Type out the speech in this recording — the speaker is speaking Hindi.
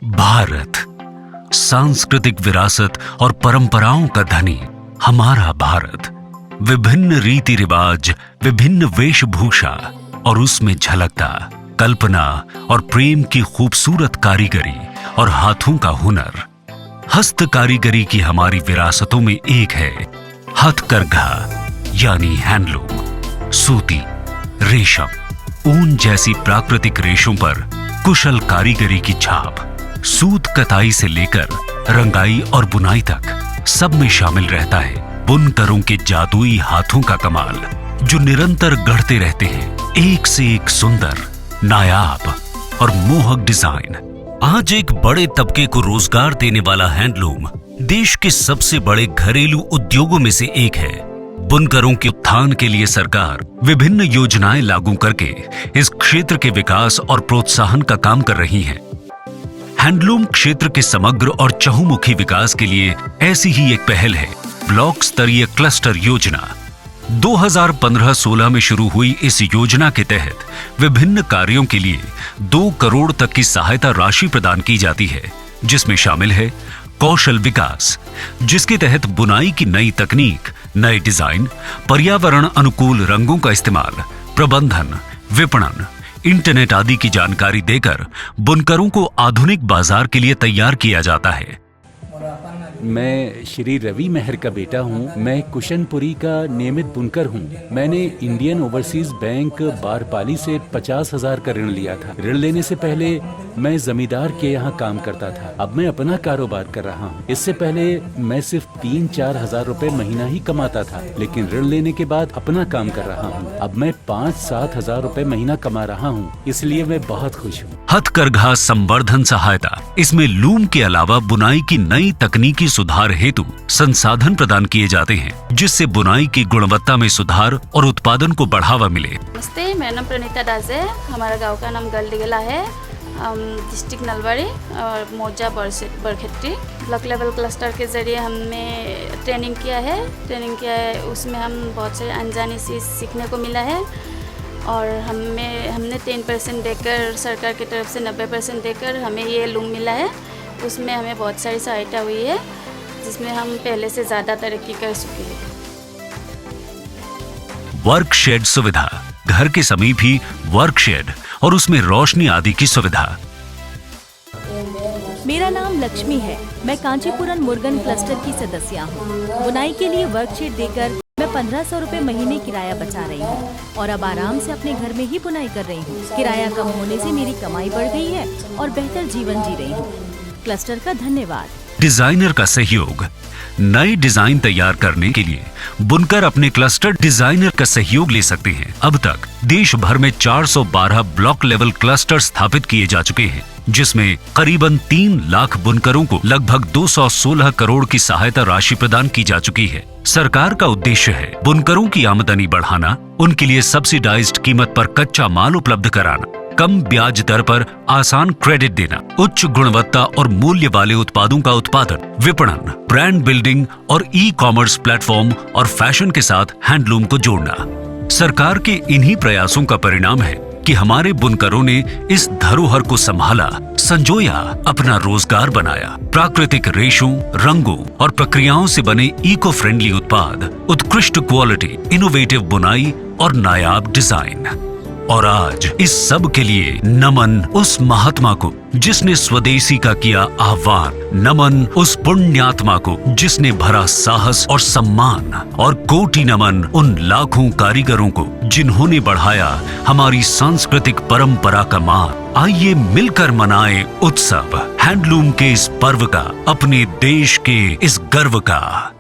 भारत, सांस्कृतिक विरासत और परंपराओं का धनी हमारा भारत। विभिन्न रीति रिवाज, विभिन्न वेशभूषा और उसमें झलकता कल्पना और प्रेम की खूबसूरत कारीगरी और हाथों का हुनर। हस्त कारीगरी की हमारी विरासतों में एक है हथकरघा यानी हैंडलूम। सूती, रेशम, ऊन जैसी प्राकृतिक रेशों पर कुशल कारीगरी की छाप। सूत कताई से लेकर रंगाई और बुनाई तक सब में शामिल रहता है बुनकरों के जादुई हाथों का कमाल, जो निरंतर गढ़ते रहते हैं एक से एक सुंदर, नायाब और मोहक डिजाइन। आज एक बड़े तबके को रोजगार देने वाला हैंडलूम देश के सबसे बड़े घरेलू उद्योगों में से एक है। बुनकरों के उत्थान के लिए सरकार विभिन्न योजनाएं लागू करके इस क्षेत्र के विकास और प्रोत्साहन का काम कर रही है। हैंडलूम क्षेत्र के समग्र और चहुमुखी विकास के लिए ऐसी ही एक पहल है ब्लॉक स्तरीय क्लस्टर योजना। 2015-16 में शुरू हुई इस योजना के तहत विभिन्न कार्यों के लिए 2 करोड़ तक की सहायता राशि प्रदान की जाती है, जिसमें शामिल है कौशल विकास, जिसके तहत बुनाई की नई तकनीक, नए डिजाइन, पर्यावरण अनुकूल रंगों का इस्तेमाल, प्रबंधन, विपणन, इंटरनेट आदि की जानकारी देकर बुनकरों को आधुनिक बाजार के लिए तैयार किया जाता है। मैं श्री रवि मेहर का बेटा हूं। मैं कुशनपुरी का नियमित बुनकर हूं। मैंने इंडियन ओवरसीज बैंक बारपाली से 50,000 का ऋण लिया था। ऋण लेने से पहले मैं जमींदार के यहाँ काम करता था। अब मैं अपना कारोबार कर रहा हूँ। इससे पहले मैं सिर्फ 3-4 हजार रुपए महीना ही कमाता था, लेकिन ऋण लेने के बाद अपना काम कर रहा हूँ। अब मैं 5-7 हजार रुपए महीना कमा रहा हूँ, इसलिए मैं बहुत खुश हूँ। हथकरघा संवर्धन सहायता, इसमें लूम के अलावा बुनाई की नई तकनीकी सुधार हेतु संसाधन प्रदान किए जाते हैं, जिससे बुनाई की गुणवत्ता में सुधार और उत्पादन को बढ़ावा मिले। नमस्ते, मेरा नाम प्रणीता दास है। हमारा गांव का नाम गलडिगला है, डिस्ट्रिक्ट नलबाड़ी और मौजा बरखेत्री। ब्लॉक लेवल क्लस्टर के जरिए हमने ट्रेनिंग किया है। उसमें हम बहुत सारे अनजाने चीज़ सीखने को मिला है और हमने 10% देकर, सरकार की तरफ से 90% देकर हमें ये लूम मिला है। उसमें हमें बहुत सारी सहायता हुई है, जिसमें हम पहले से ज़्यादा तरक्की कर चुके हैं। वर्क शेड सुविधा, घर के समीप ही वर्क शेड और उसमें रोशनी आदि की सुविधा। मेरा नाम लक्ष्मी है। मैं कांचीपुरम मुर्गन क्लस्टर की सदस्य हूँ। बुनाई के लिए वर्कशीट देकर मैं 1500 रुपए महीने किराया बचा रही हूँ और अब आराम से अपने घर में ही बुनाई कर रही हूँ। किराया कम होने से मेरी कमाई बढ़ गई है और बेहतर जीवन जी रही हूँ। क्लस्टर का धन्यवाद। डिजाइनर का सहयोग, नए डिजाइन तैयार करने के लिए बुनकर अपने क्लस्टर डिजाइनर का सहयोग ले सकते हैं। अब तक देश भर में 412 ब्लॉक लेवल क्लस्टर स्थापित किए जा चुके हैं, जिसमें करीबन 3 लाख बुनकरों को लगभग 216 करोड़ की सहायता राशि प्रदान की जा चुकी है। सरकार का उद्देश्य है बुनकरों की आमदनी बढ़ाना, उनके लिए सब्सिडाइज्ड कीमत पर कच्चा माल उपलब्ध कराना, कम ब्याज दर पर आसान क्रेडिट देना, उच्च गुणवत्ता और मूल्य वाले उत्पादों का उत्पादन, विपणन, ब्रांड बिल्डिंग और ई-कॉमर्स प्लेटफॉर्म और फैशन के साथ हैंडलूम को जोड़ना। सरकार के इन्हीं प्रयासों का परिणाम है कि हमारे बुनकरों ने इस धरोहर को संभाला, संजोया, अपना रोजगार बनाया। प्राकृतिक रेशों, रंगों और प्रक्रियाओं से बने इको फ्रेंडली उत्पाद, उत्कृष्ट क्वालिटी, इनोवेटिव बुनाई और नायाब डिजाइन। और आज इस सब के लिए नमन उस महात्मा को जिसने स्वदेशी का किया आह्वान, नमन उस पुण्यात्मा को जिसने भरा साहस और सम्मान, और कोटि नमन उन लाखों कारीगरों को जिन्होंने बढ़ाया हमारी सांस्कृतिक परंपरा का मान। आइए मिलकर मनाएं उत्सव हैंडलूम के इस पर्व का, अपने देश के इस गर्व का।